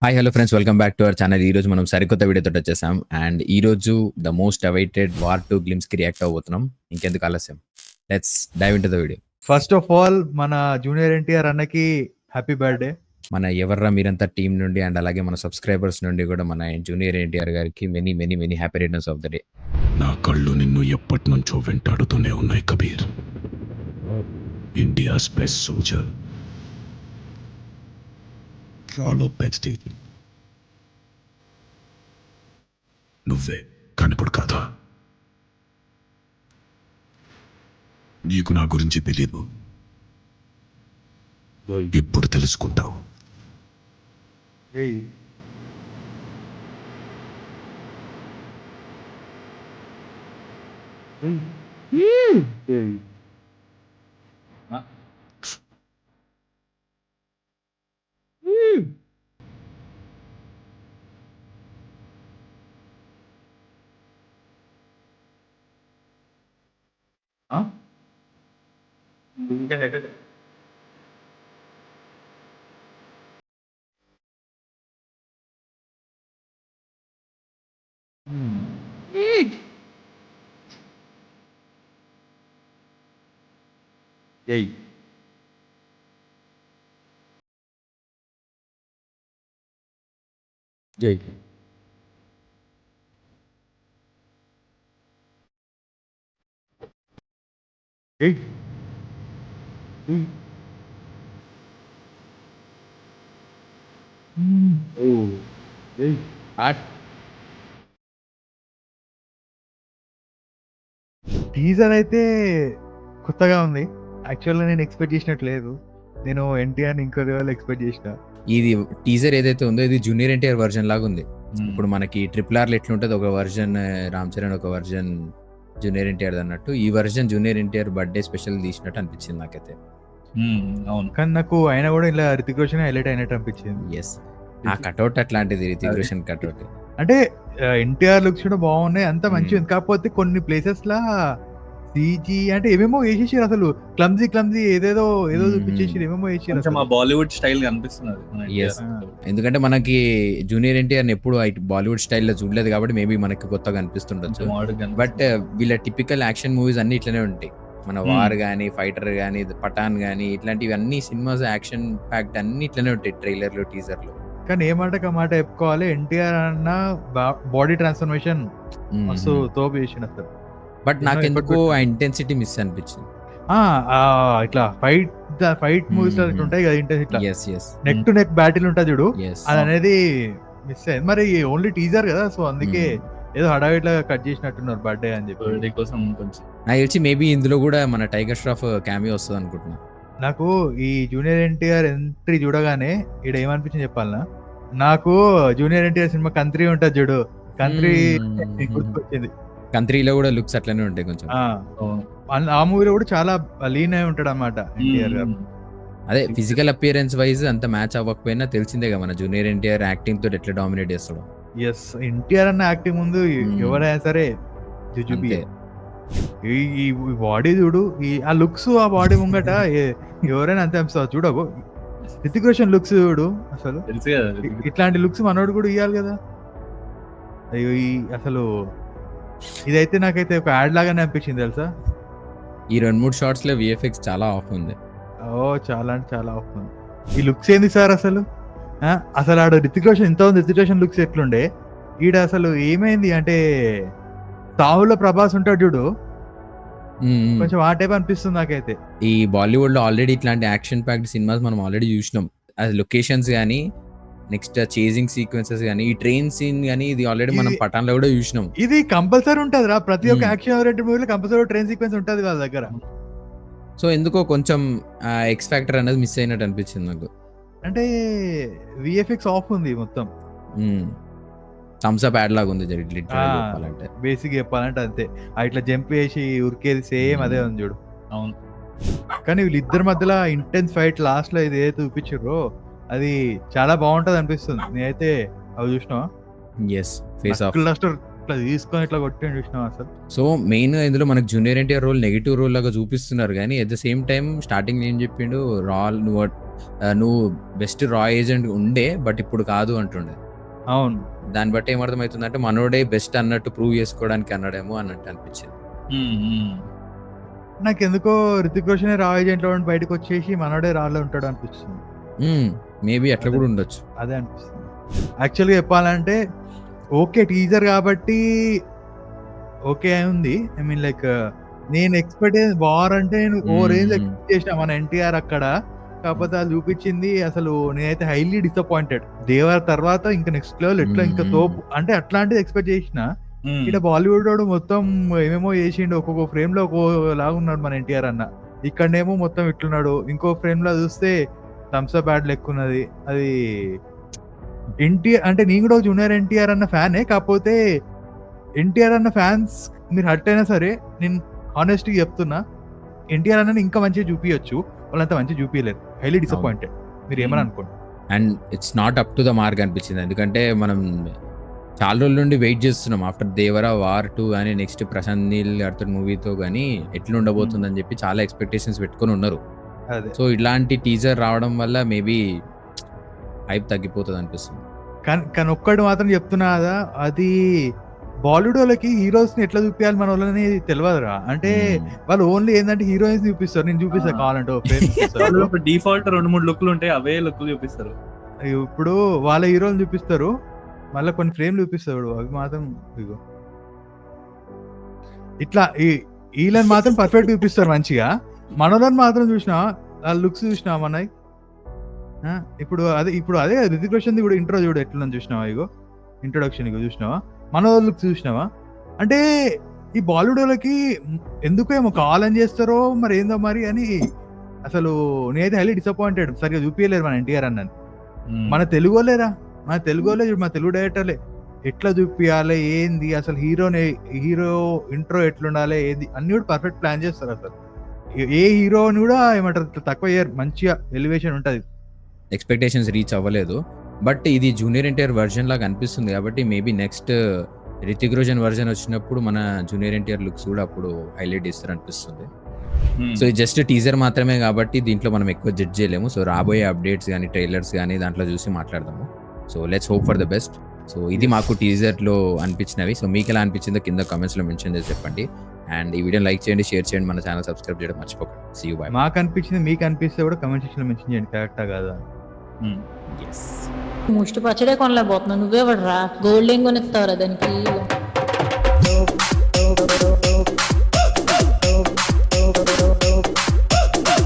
Hi hello friends, welcome back to our channel. ఈ రోజు మనం సరికొత్త వీడియోతో వచ్చేసాం. అండ్ ఈ రోజు the most awaited war 2 glimpse కి రియాక్ట్ అవబోతున్నాం. ఇంకెందుకు ఆలస్యం, let's dive into the video. First of all మన జూనియర్ ఎన్టీఆర్ అన్నకి హ్యాపీ బర్త్డే. మన ఎవర్రా మీరంతా టీం నుండి అండ్ అలాగే మన సబ్స్క్రైబర్స్ నుండి కూడా మన జూనియర్ ఎన్టీఆర్ గారికి many many many happy returns of the day. నా కళ్ళు నిన్ను ఎప్పటి నుంచో వెంటాడుతూనే ఉన్నాయి Kabir. India's best soldier, follow best. నువ్వే కనిపడు కాదా? నీకు నా గురించి తెలీదు, ఇప్పుడు తెలుసుకుంటావు. జై జై జై టీజర్ అయితే కొత్తగా ఉంది. యాక్చువల్గా నేను ఎక్స్పెక్ట్ చేసినట్టు లేదు. నేను ఎన్టీఆర్ ఇంకో లెవెల్ ఎక్స్పెక్ట్ చేసిన. ఇది టీజర్ ఏదైతే ఉందో ఇది జూనియర్ ఎన్టీఆర్ వర్జన్ లాగా ఉంది. ఇప్పుడు మనకి ట్రిపుల్ ఆర్లు ఎట్లుంటుంది, ఒక వర్జన్ రామ్ చరణ్, ఒక వర్జన్ జూనియర్ ఎన్టీఆర్ అన్నట్టు ఈ version junior NTR birthday special తీసినట్టు అనిపించింది నాకైతే. అవును, కానీ నాకు ఆయన కూడా ఇలా రితిక్ రోషన్ హైలైట్ అయినట్టు అనిపించింది. ఎస్, ఆ కట్అవుట్ అట్లాంటిది, రితిక్ రోషన్ కట్అవుట్. అంటే ఎన్టీఆర్ లుక్స్ కూడా బాగున్నాయి, అంత మంచిగా ఉంది. కాకపోతే కొన్ని ప్లేసెస్ లా సీజీ అంటే ఏమేమో వేసేసారు, అసలు క్లమ్జీ ఏదో చూపించేసి ఏమేమో వేసారు. బాలీవుడ్ స్టైల్ కనిపిస్తున్నది. Yes. ఎందుకంటే మనకి జూనియర్ ఎన్టీఆర్ ఎప్పుడు బాలీవుడ్ స్టైల్లో చూడలేదు కాబట్టి మేబీ మనకి కొత్తగా అనిపిస్తుండొచ్చు. బట్ వీళ్ళ టిపికల్ యాక్షన్ మూవీస్ అన్ని ఇట్లనే ఉంటాయి. మన వార్ గానీ, ఫైటర్ గానీ, పఠాన్ గానీ, ఇట్లాంటివి అన్ని సినిమాస్ యాక్షన్ ప్యాక్డ్ అన్ని ఇట్లనే ఉంటాయి ట్రైలర్లు, టీజర్లు. కానీ ఏ మాట మాట చెప్పుకోవాలి, ఎన్టీఆర్ అన్న బాడీ ట్రాన్స్ఫర్మేషన్ మస్తు తోపు చేసిన అసలు. బట్ నాకెందుకు ఆ ఇంటెన్సిటీ మిస్ అనిపించింది. ఇట్లా ఫైట్ మూవీస్ ఉంటాయి కదా intensity, neck to neck battle ఉంటుంది చూడు, అది అనేది మిస్ అయింది. మరి ఓన్లీ టీజర్ కదా, సో అందుకే ఏదో హడావిడిలా కట్ చేసినట్టున్నారు బర్త్డే అని చెప్పి. కోసం కొంచెం నాకు తెలిసి మేబీ ఇందులో కూడా మన టైగర్ ష్రాఫ్ క్యామియో వస్తుంది అనుకుంటున్నా. నాకు ఈ జూనియర్ ఎన్టీఆర్ ఎంట్రీ చూడగానే ఇక్కడ ఏమనిపించింది చెప్పాలనా, నాకు జూనియర్ ఎన్టీఆర్ సినిమా కంత్రీ ఉంటుంది చూడు, కంత్రీ గుర్తుకొచ్చింది. కంత్రీలో కూడా లుక్స్ అట్లనే ఉంటాయి కొంచెం. ఆ మూవీలో కూడా చాలా లీన్ అయి ఉంటాడు అన్నమాట ఎన్టీఆర్ గారు. అదే ఫిజికల్ అపియరెన్స్ వైజ్ అంత మ్యాచ్ అవ్వకపోయినా తెలిసిందే కదా మన జూనియర్ ఎన్టీఆర్ యాక్టింగ్ తోటి ఎట్లా డామినేట్ చేస్తాడు. ఎస్, ఎన్టీఆర్ అన్న యాక్టింగ్ ముందు ఎవరైనా సరే జుజుబి. ఈ బాడీ చూడు, ఆ లుక్స్, ఆ బాడీ ముంగట ఎవరైనా అంతే అనిపిస్తుంది. చూడకు రితిక్ రోషన్ లుక్స్ చూడు, అసలు ఇట్లాంటి లుక్స్ మనోడు కూడా ఇవ్వాలి కదా. అయ్యో, అసలు ఇదైతే నాకైతే ఒక యాడ్ లాగానే అనిపించింది తెలుసా. ఈ 2-3 షార్ట్స్ లో విఎఫ్ఎక్స్ చాలా ఆఫ్ ఉంది. చాలా అంటే చాలా ఆఫ్ ఉంది. ఈ లుక్స్ ఏంది సార్ అసలు? అసలు ఆడ రితిక్ రోషన్ ఇంత ఉంది, రితిక్ రోషన్ లుక్స్ ఎట్లుండే, ఈడ అసలు ఏమైంది అంటే తావులో ప్రభాస్ ఉంటాడు చూడు, కొంచెం ఆ టైప్ అనిపిస్తుంది నాకైతే. ఈ బాలీవుడ్ లో ఆల్రెడీ ఇట్లాంటి యాక్షన్ ప్యాక్డ్ సినిమాస్ మనం ఆల్రెడీ చూసినాం. అది లొకేషన్స్ గానీ, నెక్స్ట్ చేజింగ్ సీక్వెన్సెస్ గానీ, ఈ ట్రైన్ సీన్ గానీ, ఇది ఆల్రెడీ మనం పఠాన్ లో కూడా చూసినాం. ఇది కంపల్సరీ ఉంటది రా, ప్రతి ఒక్క యాక్షన్ ఓరియంటెడ్ మూవీలో కంపల్సరీ ట్రైన్ సీక్వెన్స్ ఉంటది వాళ్ళ దగ్గర. సో ఎందుకో కొంచెం ఎక్స్ ఫ్యాక్టర్ అనేది మిస్ అయినట్టు అనిపించింది నాకు. అంటే విఎఫ్ఎక్స్ ఆఫ్ ఉంది మొత్తం, థమ్స్ అప్ యాడ్ లాగా ఉంది చెప్పాలంటే. బేసిక్ చెప్పాలంటే అంతే. ఇట్లా జంప్ చేసి ఉరికేది సేమ్ అదే ఉంది చూడు. అవును, కానీ వీళ్ళిద్దరి మధ్యలో ఇంటెన్స్ ఫైట్ లాస్ట్ లో ఇది ఏదైతే చూపించారో అది చాలా బాగుంటది అనిపిస్తుంది. నేనైతే అవి చూసినావా? ఫేస్ ఆఫ్ ఇట్లా తీసుకొని ఇట్లా కొట్టి చూసినావా అసలు? సో మెయిన్ ఇందులో మనకు junior NTR role negative role లాగా చూపిస్తున్నారు, కానీ at the same time starting ఏం చెప్పిండు, రాల్ నువ్వు బెస్ట్ రా ఏజెంట్ ఉండే బట్ ఇప్పుడు కాదు అంటుండే. అవును. దాన్ని బట్టి ఏమర్థమవుతుందంటే మనోడే బెస్ట్ అన్నట్టు ప్రూవ్ చేసుకోవడానికి అన్నాడేమో అన్నట్టు అనిపించింది. నాకెందుకో రితిక్ రోషన్ రా ఏజెంట్ లో ఉండి బయటకు వచ్చేసి మనోడే రాలో ఉంటాడు అనిపిస్తుంది. మేబీ అట్లా కూడా ఉండొచ్చు. అదే అనిపిస్తుంది. యాక్చువల్గా చెప్పాలంటే ఓకే టీజర్ కాబట్టి ఓకే ఉంది. ఐ మీన్ లైక్ నేను ఎక్స్పెక్ట్ వార్ అంటే ఓ రేంజ్ ఎక్స్పెక్ట్ చేసిన మన ఎన్టీఆర్ అక్కడ. కాకపోతే అది చూపించింది అసలు నేనైతే హైలీ డిసప్పాయింటెడ్. దేవర్ తర్వాత ఇంకా నెక్స్ట్ లెవెల్ ఎట్లా ఇంకా తోపు అంటే అట్లాంటిది ఎక్స్పెక్ట్ చేసిన. ఇక్కడ బాలీవుడ్ వాడు మొత్తం ఏమేమో చేసిండు, ఒక్కొక్క ఫ్రేమ్ లో ఒక్కొక్క లాగా ఉన్నాడు మన ఎన్టీఆర్ అన్న. ఇక్కడనేమో మొత్తం ఇట్లున్నాడు, ఇంకో ఫ్రేమ్ లో చూస్తే థమ్స్ అప్ బ్యాడ్ లెక్క ఉన్నది. అది ఎన్టీఆర్ అంటే నేను కూడా జూనియర్ ఎన్టీఆర్ అన్న ఫ్యానే. కాకపోతే ఎన్టీఆర్ అన్న ఫ్యాన్స్ మీరు హర్ట్ అయినా సరే నేను హానెస్ట్గా చెప్తున్నా ఎన్టీఆర్ అన్న ఇంకా మంచిగా చూపించచ్చు, వాళ్ళంతా మంచిగా చూపించలేరు. Highly disappointed. మీరు ఏమని అనుకోండి. And it's not up to the mark అనిపించింది. ఎందుకంటే మనం చాలా రోజుల నుండి వెయిట్ చేస్తున్నాం ఆఫ్టర్ దేవరా వార్ 2 కానీ నెక్స్ట్ ప్రశాంత్ నీల్ గారితో మూవీతో కానీ ఎట్లా ఉండబోతుందని చెప్పి చాలా ఎక్స్పెక్టేషన్స్ పెట్టుకొని ఉన్నారు. సో ఇలాంటి టీజర్ రావడం వల్ల మేబీ హైప్ తగ్గిపోతుంది అనిపిస్తుంది. కానీ ఒక్కటి మాత్రం చెప్తున్నా కదా, అది బాలీవుడ్ వాళ్ళకి హీరోస్ ని ఎట్లా చూపించాలి మన వాళ్ళని తెలియదురా. అంటే వాళ్ళు ఓన్లీ ఏంటంటే హీరోయిన్స్ చూపిస్తారు. నేను చూపిస్తా కావాలంటే డిఫాల్ట్ 2-3 లుక్లు ఉంటాయి, అవే లుక్లు చూపిస్తారు. ఇప్పుడు వాళ్ళ హీరోలు చూపిస్తారు, మళ్ళీ కొన్ని ఫ్రేమ్ చూపిస్తాడు, అవి మాత్రం ఇగో ఇట్లా వీళ్ళని మాత్రం పర్ఫెక్ట్ చూపిస్తారు మంచిగా. మనోళ్ళని మాత్రం చూసినా ఆ లుక్స్ చూసినా మనకి ఇప్పుడు అదే రితిక్ రోషన్ కూడా ఇంట్రో చూడు ఎట్లా చూసినావా, ఇగో ఇంట్రొడక్షన్ ఇగో చూసినావా, మనోళ్ళ లుక్స్ చూసినావా. అంటే ఈ బాలీవుడ్ వాళ్ళకి ఎందుకో ఏమో కావాలని చేస్తారో మరి ఏందో మరి అని అసలు నేనైతే హైలీ డిసప్పాయింటెడ్. సరిగా చూపించలేరు మన ఎన్టీఆర్ అన్నని. మన తెలుగు వాళ్ళేరా, మన తెలుగు వాళ్ళే చూడు, మన తెలుగు డైరెక్టర్లే ఎట్లా చూపించాలి ఏంది అసలు హీరో ఇంట్రో ఎట్లుండాలి ఏంది అన్ని కూడా పర్ఫెక్ట్ ప్లాన్ చేస్తారు. అసలు ఏ హీరోని కూడా ఏమంటారు తక్కువ చేయరు, మంచిగా ఎలివేషన్ ఉంటుంది. ఎక్స్పెక్టేషన్స్ రీచ్ అవ్వలేదు, బట్ ఇది జూనియర్ ఎన్టీఆర్ వర్జన్ లాగా అనిపిస్తుంది. కాబట్టి maybe next Hrithik Roshan version వచ్చినప్పుడు మన జూనియర్ ఎన్టీఆర్ లుక్స్ కూడా అప్పుడు హైలైట్ చేస్తారు అనిపిస్తుంది. సో ఇది జస్ట్ టీజర్ మాత్రమే కాబట్టి దీంట్లో మనం ఎక్కువ జడ్జ్ చేయలేము. సో రాబోయే అప్డేట్స్ కానీ ట్రైలర్స్ కానీ దాంట్లో చూసి మాట్లాడదాము. So let's hope for the best. So ఇది మాకు టీజర్లో అనిపించినవి. సో మీకు ఎలా అనిపించిందో కింద కామెంట్స్లో మెన్షన్ చేసి చెప్పండి. అండ్ ఈ వీడియో లైక్ చేయండి, షేర్ చేయండి, మన ఛానల్ సబ్స్క్రైబ్ చేయడం మర్చిపోకండి. See you, bye. మాకు అనిపించింది మీకు అనిపిస్తే కూడా కామెంట్ సెక్షన్లో మెన్షన్ చేయండి, కరెక్టా కాదా. ఎస్ ముష్టి పచ్చడే కొనలేకపోతున్నావు, నువ్వే పడరా గోల్డ్ ఏం కొనిస్తావురా దానికి.